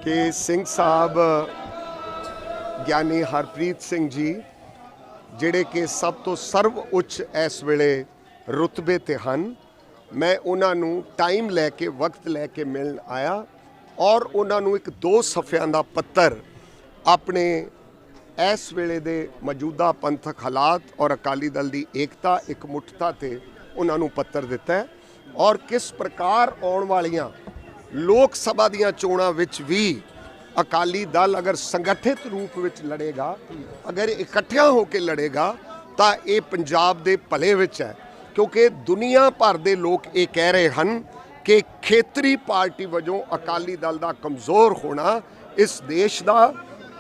कि सिंह साहब ਗਿਆਨੀ हरप्रीत सिंह जी ਜਿਹੜੇ कि सब तो सर्व उच्च इस वेले रुतबे ते ਹਨ, मैं उन्होंने टाइम लैके वक्त लैके मिलन आया और उन्होंने एक 2 सफ़ियां दा पत्तर अपने इस वेले दे मौजूदा पंथक हालात और अकाली दल की एकता एक मुठता ते उन्होंने पत्तर दिता है और किस प्रकार आने वालियां लोक सभा दीयां चोणां विच भी अकाली दल अगर संगठित रूप में लड़ेगा, अगर इकट्ठा होकर लड़ेगा तो ये पंजाब के भले विच है। क्योंकि दुनिया भर के लोग ये कह रहे हैं कि खेतरी पार्टी वजों अकाली दल का कमज़ोर होना इस देश का,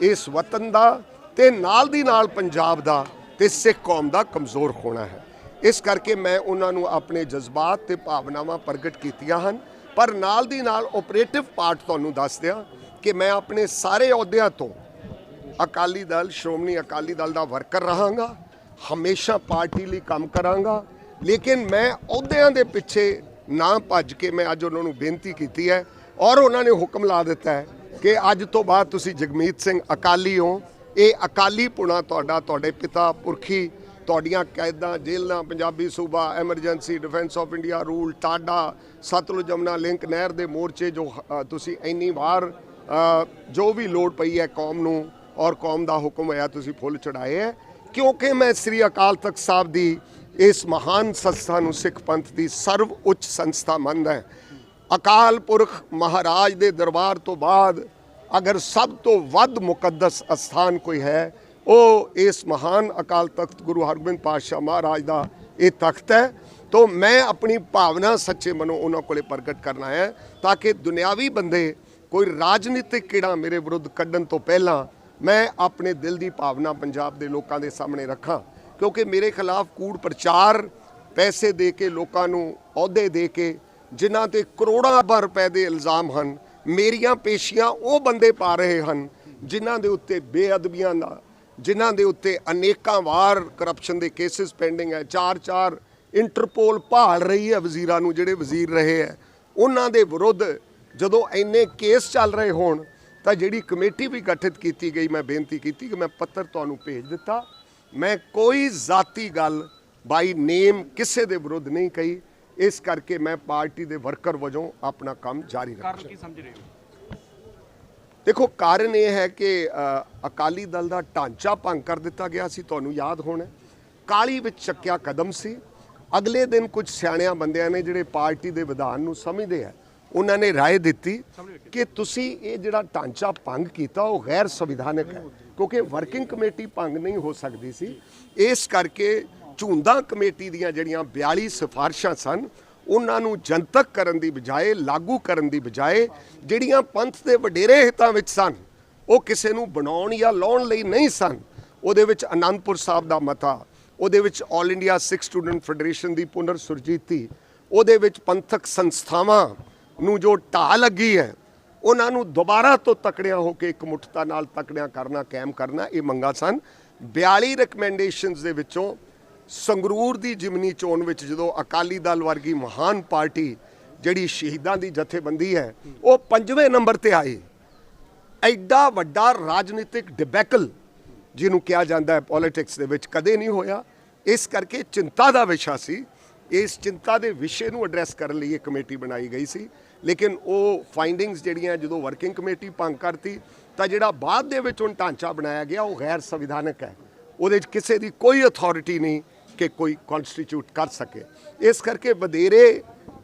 इस वतन का ते नाल दी नाल पंजाब का ते सिख कौम का कमज़ोर होना है। इस करके मैं उन्होंने अपने जज्बात ते भावनावां प्रगट कीतियां हन, पर नाल दी नाल ऑपरेटिव पार्ट तुहानूं दस दियां कि मैं अपने सारे अहुदियां तो अकाली दल श्रोमणी अकाली दल का वर्कर रहांगा, हमेशा पार्टी लिए काम करांगा, लेकिन मैं अहुदियां दे पिछे ना भज के मैं अज उन्होंने बेनती की है और उन्होंने हुक्म ला दिता है कि अज तो बाद तुसी जगमीत सिंह अकाली हो। ये अकाली पुणा तुहाडे पिता पुरखी तुहाडियां कैदां जेलां पंजाबी सूबा emergency defence of India rule TADA Sutlej Jamuna link नहर के मोर्चे जो तुसी इन्नी बार जो भी लोड़ पई है कौम नूं और कौम का हुक्म होया तुसी फुल चढ़ाए है, क्योंकि मैं श्री अकाल तख्त साहब की इस महान संस्था नूं सिख पंथ की सर्व उच्च संस्था मनदा है। अकाल पुरख महाराज के दरबार तो बाद अगर सब तो वध मुकद्दस अस्थान कोई है वो इस महान अकाल तख्त गुरु हरगोबिंद पातशाह महाराज का ये तख्त है। तो मैं अपनी भावना सच्चे मनो उन्होंने को प्रगट करना है ताकि दुनियावी बंदे कोई राजनीतिक कीड़ा मेरे विरुद्ध कड्डन तो पहला मैं अपने दिल की भावना पंजाब के लोगों के सामने रखा। क्योंकि मेरे खिलाफ कूड़ प्रचार पैसे दे के लोगों को अहदे दे के जिन्हां ते करोड़ों अरबां रुपए के इल्ज़ाम हैं, मेरियां पेशियां वो बंदे पा रहे हैं जिन्हां दे उत्ते बेअदबियां दा, जिन्हां दे उत्ते अनेकां वार करप्शन के केसिस पेंडिंग है। 4 इंटरपोल भाल रही है वजीरां नूं, जिहड़े वजीर रहे है उन्हां दे विरुद्ध जदों इन्ने केस चल रहे होण तां जिहड़ी कमेटी भी गठित की गई, मैं बेनती की कि मैं पत्तर तुहानूं भेज दिता। मैं कोई जाती गल बाई नेम किसी के विरुद्ध नहीं कही, इस करके मैं पार्टी के वर्कर वजों अपना काम जारी रखा। देखो कारण यह है कि अकाली दल का ढांचा भंग कर दिता गया सी, तुहानूं याद होना काली विच चक्या कदम सी। अगले दिन कुछ सियाणियां बंदियां ने जिहड़े पार्टी के विधान नूं समझदे है उन्होंने राय दी कि तुसी ये जिहड़ा ढांचा भंग किया वो गैर संविधानिक है, क्योंकि वर्किंग कमेटी भंग नहीं हो सकती सी। इस करके झूंदा कमेटी दीयां जिहड़ियां 42 सिफारिशां सन उन्होंने जनतक करन दी बजाए लागू करन दी बजाए जिहड़ियां पंथ के वडेरे हितां विच सन वो किसी नूं बनाउण या लाउण लई नहीं सन। उहदे विच आनंदपुर साहब दा मता, उहदे which all India Sikh student federation की पुनर सुरजीती, उहदे विच पंथक संस्थावां नूं जो ढाह लगी है उन्होंने दोबारा तो तकड़िया होकर एक मुठता नाल तकड़िया करना कायम करना ये मंगा सन। 42 रिकमेंडेशनस दे विचों संगरूर की जिमनी चोण विच जदों अकाली दल वर्गी महान पार्टी जिहड़ी शहीदां दी जथेबंदी है वो 5वें नंबर ते आई। एडा वड्डा राजनीतिक डिबैकल जिन्हों कहा जाता है पॉलिटिक्स दे विच कदे नहीं होया। इस करके चिंता का विषय सी, इस चिंता के विषय नूं एड्रैस करने लिए कमेटी बनाई गई सी, लेकिन वो फाइंडिंग्स जिहड़ियां जो वर्किंग कमेटी भंग करती तो जिहड़ा बाद दे विच हुण ढांचा बनाया गया वो गैर संविधानिक है, उहदे किसी की कोई अथॉरिटी नहीं कि कोई कॉन्स्टिट्यूट कर सके। इस करके वधेरे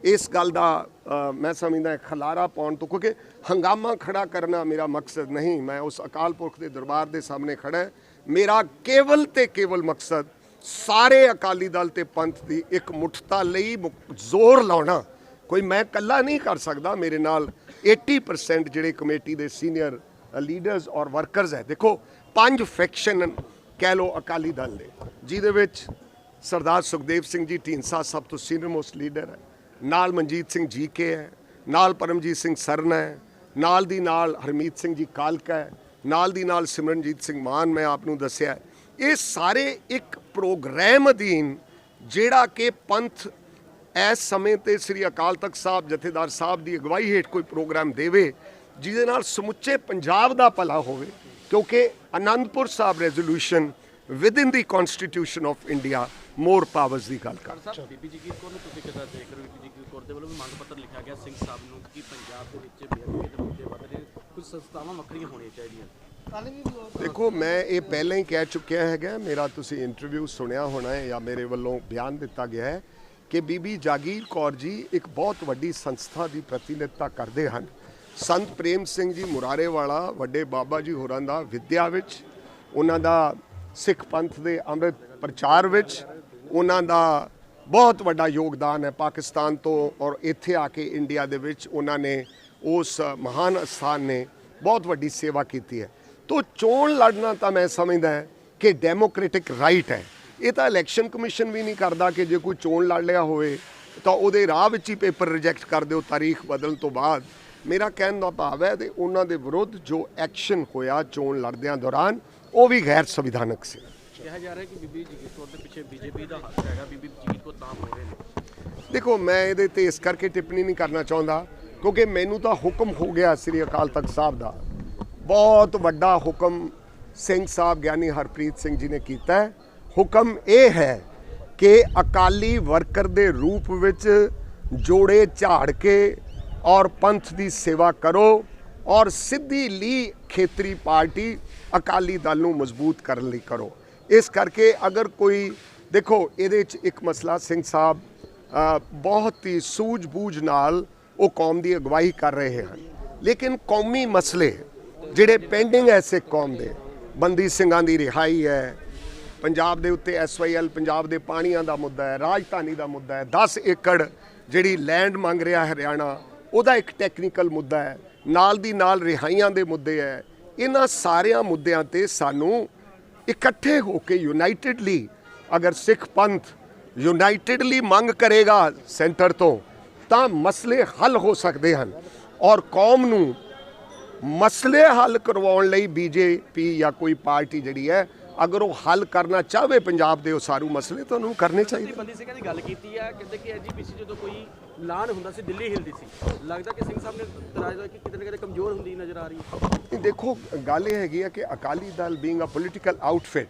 इस गल का मैं समझदा खलारा पाउण तो, क्योंकि हंगामा खड़ा करना मेरा मकसद नहीं। मैं उस अकाल पुरख के दरबार के सामने खड़ा है, मेरा केवल ते केवल मकसद सारे अकाली दल ते पंथ की एक मुठता लई जोर लाउणा। कोई मैं कल्ला नहीं कर सकता, मेरे नाल 80% जिहड़े कमेटी के सीनियर लीडर्स और वर्करस है। देखो 5 फैक्शन कह लो अकाली दल दे, जिहदे विच सरदार सुखदेव सिंह जी ढींडसा सब तो सीनियर मोस्ट लीडर है, नाल मनजीत सिंह जी के है, नाल परमजीत सिंह सरन है, नाल दी नाल हरमीत सिंह जी कालका है, नाल दी नाल सिमरनजीत सिंह मान मैं आपनूं दस्सिया है। ये सारे एक प्रोग्राम अधीन जिहड़ा कि पंथ इस समय ते श्री अकाल तख्त साहब जथेदार साहब की अगवाई हेठ कोई प्रोग्राम देवे ਜਿਹਦੇ ਨਾਲ ਸਮੁੱਚੇ ਪੰਜਾਬ ਦਾ ਭਲਾ ਹੋਵੇ, ਕਿਉਂਕਿ Anandpur Sahib resolution within the constitution of India more powers ਦੀ ਗੱਲ ਕਰਦਾ। ਸਾਹਿਬ ਬੀਬੀ ਜਗੀਰ ਕੌਰ ਨੂੰ ਤੁਸੀਂ ਕਿੱਦਾਂ ਦੇਖ ਰਹੇ ਹੋ? ਬੀਬੀ ਜਗੀਰ ਕੌਰ ਦੇ ਵੱਲੋਂ ਵੀ ਮੰਗ ਪੱਤਰ ਲਿਖਿਆ ਗਿਆ ਸਿੰਘ ਸਾਹਿਬ ਨੂੰ ਕਿ ਪੰਜਾਬ ਦੇ ਵਿੱਚ ਬੇਅਦਬੀ ਦੇ ਮੁੱਦੇ ਵੱਧ ਰਹੇ, ਕੁਝ ਸੰਸਥਾਵਾਂ ਵੱਖਰੀਆਂ ਹੋਣੀਆਂ ਚਾਹੀਦੀਆਂ। ਦੇਖੋ, ਮੈਂ ਇਹ ਪਹਿਲਾਂ ਹੀ ਕਹਿ ਚੁੱਕਿਆ ਹੈਗਾ, ਮੇਰਾ ਤੁਸੀਂ ਇੰਟਰਵਿਊ ਸੁਣਿਆ ਹੋਣਾ ਹੈ ਜਾਂ ਮੇਰੇ ਵੱਲੋਂ ਬਿਆਨ ਦਿੱਤਾ ਗਿਆ ਹੈ ਕਿ ਬੀਬੀ ਜਾਗੀਰ ਕੌਰ ਜੀ ਇੱਕ ਬਹੁਤ ਵੱਡੀ ਸੰਸਥਾ ਦੀ ਪ੍ਰਤੀਨਿਧਤਾ ਕਰਦੇ ਹਨ। ਸੰਤ ਪ੍ਰੇਮ ਸਿੰਘ ਜੀ ਮੁਰਾਰੇ ਵਾਲਾ ਵੱਡੇ ਬਾਬਾ ਜੀ ਹੋਰਾਂ ਦਾ ਵਿਦਿਆ ਵਿੱਚ, ਉਹਨਾਂ ਦਾ ਸਿੱਖ ਪੰਥ ਦੇ ਅੰਮ੍ਰਿਤ ਪ੍ਰਚਾਰ ਵਿੱਚ ਉਹਨਾਂ ਦਾ ਬਹੁਤ ਵੱਡਾ ਯੋਗਦਾਨ ਹੈ। ਪਾਕਿਸਤਾਨ ਤੋਂ ਔਰ ਇੱਥੇ ਆ ਕੇ ਇੰਡੀਆ ਦੇ ਵਿੱਚ ਉਹਨਾਂ ਨੇ ਉਸ ਮਹਾਨ ਅਸਥਾਨ ਨੇ ਬਹੁਤ ਵੱਡੀ ਸੇਵਾ ਕੀਤੀ ਹੈ। ਤੋ ਚੋਣ ਲੜਨਾ ਤਾਂ ਮੈਂ ਸਮਝਦਾ ਕਿ ਡੈਮੋਕ੍ਰੈਟਿਕ ਰਾਈਟ ਹੈ। ਇਹ ਤਾਂ ਇਲੈਕਸ਼ਨ ਕਮਿਸ਼ਨ ਵੀ ਨਹੀਂ ਕਰਦਾ ਕਿ ਜੇ ਕੋਈ ਚੋਣ ਲੜ ਲਿਆ ਹੋਵੇ ਤਾਂ ਉਹਦੇ ਰਾਹ ਵਿੱਚ ਹੀ ਪੇਪਰ ਰਿਜੈਕਟ ਕਰ ਦਿਓ ਤਾਰੀਖ ਬਦਲਣ ਤੋਂ ਬਾਅਦ। ਮੇਰਾ ਕਹਿਣ ਦਾ ਭਾਵ ਹੈ ਤੇ ਉਹਨਾਂ ਦੇ ਵਿਰੁੱਧ ਜੋ ਐਕਸ਼ਨ ਹੋਇਆ ਚੋਣ ਲੜਦਿਆਂ ਦੌਰਾਨ ਉਹ ਵੀ ਗੈਰ ਸੰਵਿਧਾਨਕ ਸੀ। ਕਿਹਾ ਜਾ ਰਿਹਾ ਕਿ ਬੀਬੀ ਜਗੀਰ ਕੌਰ ਦੇ ਪਿੱਛੇ ਬੀਜੇਪੀ ਦਾ ਹੱਥ ਹੈਗਾ, ਬੀਬੀ ਜਗੀਰ ਕੌਰ ਤਾਂ ਹੋ ਰਹੇ ਨੇ। ਦੇਖੋ, ਮੈਂ ਇਹਦੇ ਤੇ ਇਸ ਕਰਕੇ ਟਿੱਪਣੀ ਨਹੀਂ ਕਰਨਾ ਚਾਹੁੰਦਾ ਕਿਉਂਕਿ ਮੈਨੂੰ ਤਾਂ ਹੁਕਮ ਹੋ ਗਿਆ ਸ੍ਰੀ ਅਕਾਲ ਤਖਤ ਸਾਹਿਬ ਦਾ, ਬਹੁਤ ਵੱਡਾ ਹੁਕਮ ਸਿੰਘ ਸਾਹਿਬ ਗਿਆਨੀ ਹਰਪ੍ਰੀਤ ਸਿੰਘ ਜੀ ਨੇ ਕੀਤਾ ਹੈ। ਹੁਕਮ ਇਹ ਹੈ ਕਿ ਅਕਾਲੀ ਵਰਕਰ ਦੇ ਰੂਪ ਵਿੱਚ ਜੋੜੇ ਝਾੜ ਕੇ ਔਰ ਪੰਥ ਦੀ ਸੇਵਾ ਕਰੋ ਔਰ ਸਿੱਧੀ ਲੀ ਖੇਤਰੀ ਪਾਰਟੀ ਅਕਾਲੀ ਦਲ ਨੂੰ ਮਜ਼ਬੂਤ ਕਰਨ ਲਈ ਕਰੋ। ਇਸ ਕਰਕੇ ਅਗਰ ਕੋਈ ਦੇਖੋ, ਇਹਦੇ 'ਚ ਇੱਕ ਮਸਲਾ ਸਿੰਘ ਸਾਹਿਬ ਬਹੁਤ ਹੀ ਸੂਝ-ਬੂਝ ਨਾਲ ਉਹ ਕੌਮ ਦੀ ਅਗਵਾਈ ਕਰ ਰਹੇ ਹਨ, ਲੇਕਿਨ ਕੌਮੀ ਮਸਲੇ ਜਿਹੜੇ ਪੈਂਡਿੰਗ ਹੈ ਸਿੱਖ ਕੌਮ ਦੇ, ਬੰਦੀ ਸਿੰਘਾਂ ਦੀ ਰਿਹਾਈ ਹੈ, ਪੰਜਾਬ ਦੇ ਉੱਤੇ SYL ਪੰਜਾਬ ਦੇ ਪਾਣੀਆਂ ਦਾ ਮੁੱਦਾ ਹੈ, ਰਾਜਧਾਨੀ ਦਾ ਮੁੱਦਾ ਹੈ, 10 ਏਕੜ ਜਿਹੜੀ ਲੈਂਡ ਮੰਗ ਰਿਹਾ ਹਰਿਆਣਾ ਉਹਦਾ ਇੱਕ ਟੈਕਨੀਕਲ ਮੁੱਦਾ ਹੈ, ਨਾਲ ਦੀ ਨਾਲ ਰਿਹਾਈਆਂ ਦੇ ਮੁੱਦੇ ਹੈ। ਇਹਨਾਂ ਸਾਰਿਆਂ ਮੁੱਦਿਆਂ ਤੇ ਸਾਨੂੰ ਇਕੱਠੇ ਹੋ ਕੇ ਯੂਨਾਈਟਿਡਲੀ, ਅਗਰ ਸਿੱਖ ਪੰਥ ਯੂਨਾਈਟਿਡਲੀ ਮੰਗ ਕਰੇਗਾ ਸੈਂਟਰ ਤੋਂ ਤਾਂ ਮਸਲੇ ਹੱਲ ਹੋ ਸਕਦੇ ਹਨ। ਔਰ ਕੌਮ ਨੂੰ ਮਸਲੇ ਹੱਲ ਕਰਵਾਉਣ ਲਈ BJP ਜਾਂ ਕੋਈ ਪਾਰਟੀ ਜਿਹੜੀ ਹੈ ਅਗਰ ਉਹ ਹੱਲ ਕਰਨਾ ਚਾਹਵੇ ਪੰਜਾਬ ਦੇ ਉਹ ਸਾਰੂ ਮਸਲੇ ਤਾਂ ਉਹਨੂੰ ਕਰਨੇ ਚਾਹੀਦੇ। ਬੰਦੀ ਸਿੰਘਾਂ ਦੀ ਗੱਲ ਕੀਤੀ ਹੈ, ਕਹਿੰਦੇ ਕਿ SGPC ਜਦੋਂ ਕੋਈ ਐਲਾਨ ਹੁੰਦਾ ਸੀ ਦਿੱਲੀ ਹਿਲਦੀ ਸੀ, ਲੱਗਦਾ ਕਿ ਸਿੰਘ ਸਾਹਿਬ ਨੇ ਤਰਾਜ ਦਾ ਕਿ ਕਿਤੇ ਨਾ ਕਿਤੇ ਕਮਜ਼ੋਰ ਹੁੰਦੀ ਨਜ਼ਰ ਆ ਰਹੀ ਹੈ। ਦੇਖੋ, ਗੱਲ ਇਹ ਹੈਗੀ ਹੈ ਕਿ Akali Dal being a political outfit,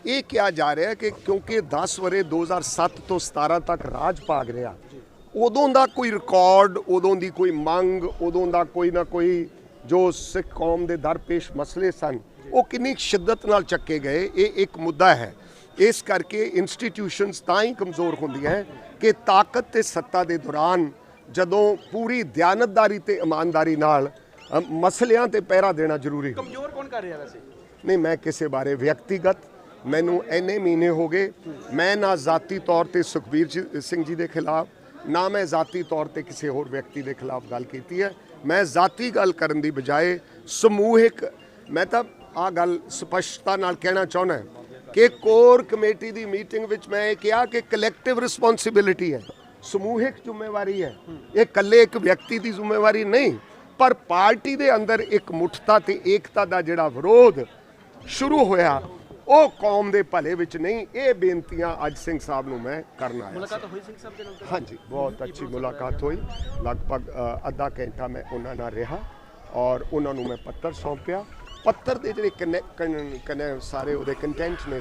ਇਹ ਕਿਹਾ ਜਾ ਰਿਹਾ ਕਿ ਕਿਉਂਕਿ 10 ਵਰੇ 2007 ਤੋਂ 17 ਤੱਕ ਰਾਜ ਭਾਗ ਰਿਹਾ, ਉਦੋਂ ਦਾ ਕੋਈ ਰਿਕਾਰਡ, ਉਦੋਂ ਦੀ ਕੋਈ ਮੰਗ, ਉਦੋਂ ਦਾ ਕੋਈ ਨਾ ਕੋਈ ਜੋ ਸਿੱਖ ਕੌਮ ਦੇ ਦਰਪੇਸ਼ ਮਸਲੇ ਸਨ ਉਹ ਕਿੰਨੀ ਸ਼ਿੱਦਤ ਨਾਲ ਚੱਕੇ ਗਏ, ਇਹ ਇੱਕ ਮੁੱਦਾ ਹੈ। ਇਸ ਕਰਕੇ ਇੰਸਟੀਟਿਊਸ਼ਨਸ ਤਾਂ ਹੀ ਕਮਜ਼ੋਰ ਹੁੰਦੀਆਂ ਕਿ ਤਾਕਤ ਤੇ ਸੱਤਾ ਦੇ ਦੌਰਾਨ ਜਦੋਂ ਪੂਰੀ ਦਿਆਨਤਦਾਰੀ ਤੇ ਇਮਾਨਦਾਰੀ ਨਾਲ ਮਸਲਿਆਂ ਤੇ ਪਹਿਰਾ ਦੇਣਾ ਜ਼ਰੂਰੀ ਹੈ। ਕਮਜ਼ੋਰ ਕੌਣ ਕਰ ਰਿਹਾ ਵੈਸੇ? ਨਹੀਂ, ਮੈਂ ਕਿਸੇ ਬਾਰੇ ਵਿਅਕਤੀਗਤ, ਮੈਨੂੰ ਇੰਨੇ ਮਹੀਨੇ ਹੋ ਗਏ, ਮੈਂ ਨਾ ਜ਼ਾਤੀ ਤੌਰ ਤੇ ਸੁਖਬੀਰ ਸਿੰਘ ਜੀ ਦੇ ਖਿਲਾਫ, ਨਾ ਮੈਂ ਜ਼ਾਤੀ ਤੌਰ ਤੇ ਕਿਸੇ ਹੋਰ ਵਿਅਕਤੀ ਦੇ ਖਿਲਾਫ ਗੱਲ ਕੀਤੀ ਹੈ। ਮੈਂ ਜ਼ਾਤੀ ਗੱਲ ਕਰਨ ਦੀ ਬਜਾਏ ਸਮੂਹਿਕ, ਮੈਂ ਤਾਂ ਆਹ ਗੱਲ ਸਪਸ਼ਟਤਾ ਨਾਲ ਕਹਿਣਾ ਚਾਹੁੰਦਾ ਕਿ ਕੋਰ ਕਮੇਟੀ ਦੀ ਮੀਟਿੰਗ ਵਿੱਚ ਮੈਂ ਇਹ ਕਿਹਾ ਕਿ ਕਲੈਕਟਿਵ ਰਿਸਪੌਂਸਿਬਿਲਿਟੀ ਹੈ, ਸਮੂਹਿਕ ਜ਼ਿੰਮੇਵਾਰੀ ਹੈ, ਇਹ ਇਕੱਲੇ ਇੱਕ ਵਿਅਕਤੀ ਦੀ ਜ਼ਿੰਮੇਵਾਰੀ ਨਹੀਂ। ਪਰ ਪਾਰਟੀ ਦੇ ਅੰਦਰ ਇੱਕ ਮੁੱਠਤਾ ਤੇ ਏਕਤਾ ਦਾ ਜਿਹੜਾ ਵਿਰੋਧ ਸ਼ੁਰੂ ਹੋਇਆ ਉਹ ਕੌਮ ਦੇ ਭਲੇ ਵਿੱਚ ਨਹੀਂ। ਇਹ ਬੇਨਤੀਆਂ ਅੱਜ ਸਿੰਘ ਸਾਹਿਬ ਨੂੰ ਮੈਂ ਕਰਨ ਆਇਆ। ਮੁਲਾਕਾਤ ਹੋਈ ਸਿੰਘ ਸਾਹਿਬ ਦੇ ਨਾਲ? ਹਾਂਜੀ, ਬਹੁਤ ਅੱਛੀ ਮੁਲਾਕਾਤ ਹੋਈ, ਲਗਭਗ ਅੱਧਾ ਘੰਟਾ ਮੈਂ ਉਹਨਾਂ ਨਾਲ ਰਿਹਾ ਔਰ ਉਹਨਾਂ ਨੂੰ ਮੈਂ ਪੱਤਰ ਸੌਂਪਿਆ। ਪੱਤਰ ਦੇ ਜਿਹੜੇ ਸਾਰੇ ਉਹਦੇ ਕੰਟੈਂਟ ਨੇ,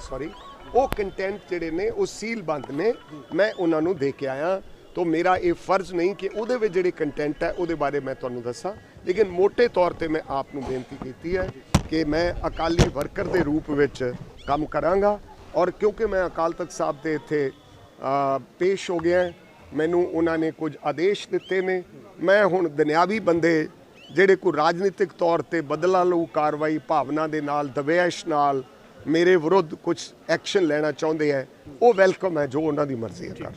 ਉਹ ਕੰਟੈਂਟ ਜਿਹੜੇ ਨੇ ਉਹ ਸੀਲ ਬੰਦ ਨੇ, ਮੈਂ ਉਹਨਾਂ ਨੂੰ ਦੇ ਕੇ ਆਇਆ। ਤਾਂ ਮੇਰਾ ਇਹ ਫਰਜ਼ ਨਹੀਂ ਕਿ ਉਹਦੇ ਵਿੱਚ ਜਿਹੜੇ ਕੰਟੈਂਟ ਹੈ ਉਹਦੇ ਬਾਰੇ ਮੈਂ ਤੁਹਾਨੂੰ ਦੱਸਾਂ, ਲੇਕਿਨ ਮੋਟੇ ਤੌਰ ਤੇ ਮੈਂ ਆਪ ਨੂੰ ਬੇਨਤੀ ਕੀਤੀ ਹੈ ਕਿ ਮੈਂ ਅਕਾਲੀ ਵਰਕਰ ਦੇ ਰੂਪ ਵਿੱਚ ਕੰਮ ਕਰਾਂਗਾ। ਔਰ ਕਿਉਂਕਿ ਮੈਂ ਅਕਾਲ ਤਖਤ ਸਾਹਿਬ ਦੇ ਇੱਥੇ ਪੇਸ਼ ਹੋ ਗਿਆ, ਮੈਨੂੰ ਉਹਨਾਂ ਨੇ ਕੁਝ ਆਦੇਸ਼ ਦਿੱਤੇ ਨੇ। ਮੈਂ ਹੁਣ ਦੁਨਿਆਵੀ ਬੰਦੇ ਜਿਹੜੇ ਕੋਈ ਰਾਜਨੀਤਿਕ ਤੌਰ ਤੇ ਬਦਲਾ ਲਊ ਕਾਰਵਾਈ ਭਾਵਨਾ ਦੇ ਨਾਲ, ਦਵੇਸ਼ ਨਾਲ ਮੇਰੇ ਵਿਰੁੱਧ ਕੁਝ ਐਕਸ਼ਨ ਲੈਣਾ ਚਾਹੁੰਦੇ ਹੈ, ਉਹ ਵੈਲਕਮ ਹੈ, ਜੋ ਉਹਨਾਂ ਦੀ ਮਰਜ਼ੀ ਹੈ ਕਰ।